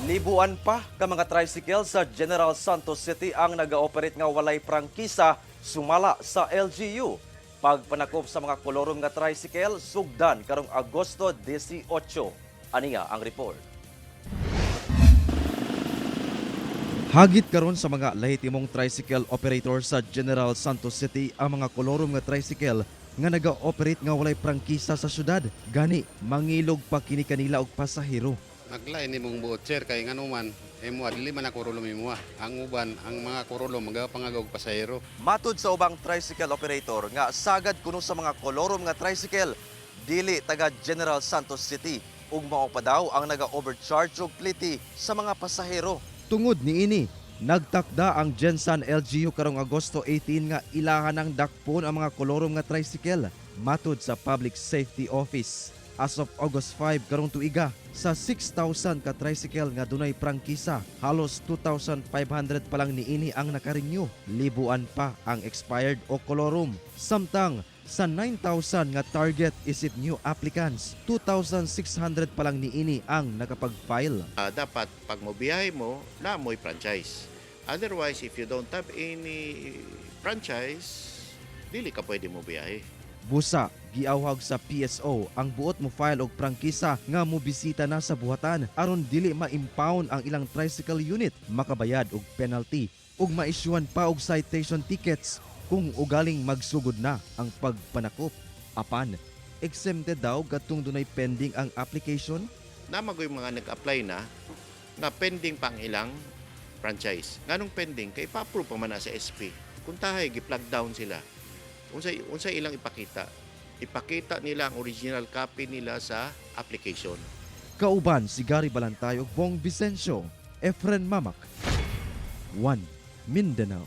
Libuan pa ka mga tricycle sa General Santos City ang nag-operate nga walay prangkisa sumala sa LGU. Pagpanakop sa mga kolorum nga tricycle sugdan karong Agosto 18. Aniya ang report. Hagit karon sa mga lehitimong tricycle operator sa General Santos City ang mga kolorum nga tricycle nga naga-operate nga walay prangkisa sa syudad. Gani mangilog pa kini kanila og pasahero. Naglain ni mong buot sir kay nganuman imo adili man ako rulom imo ang uban ang mga kurulom magapangagog pasahero. Matud sa ubang tricycle operator nga sagad kuno sa mga kolorum nga tricycle dili taga General Santos City ug mao pa daw ang naga-overcharge og pliti sa mga pasahero. Tungod niini, nagtakda ang Gensan LGU karong Agosto 18 nga ilahan ng dakpon ang mga kolorum nga tricycle matud sa Public Safety Office. As of August 5 karong tuiga, sa 6,000 ka tricycle nga dunay prangkisa, halos 2,500 pa lang niini ang nakarenew. Libuan pa ang expired o kolorum. Samtang sa 9,000 nga target isip new applicants, 2,600 pa lang niini ang nakapag-file. Dapat pag mobiyahe mo, na mo'y franchise. Otherwise, if you don't have any franchise, dili ka pwede mo biyahe. Busa, giawhag sa PSO ang buot mo file og prangkisa nga mobisita na sa buhatan aron dili ma-impound ang ilang tricycle unit, makabayad og penalty ug ma-issuean pa og citation tickets kung ugaling magsugod na ang pagpanakop. Apan, exempted daw katong dunay pending ang application. Namagoy mga nag-apply na nga pending pa ang ilang franchise. Nganong pending kay pa-approve pa man na sa SP. Kung tahay gi-plug down sila. Unsay ilang ipakita nila ang original copy nila sa application. Kauban si Gary Balantay ug Bong Vicencio, Efren Mamak, 1 Mindanao.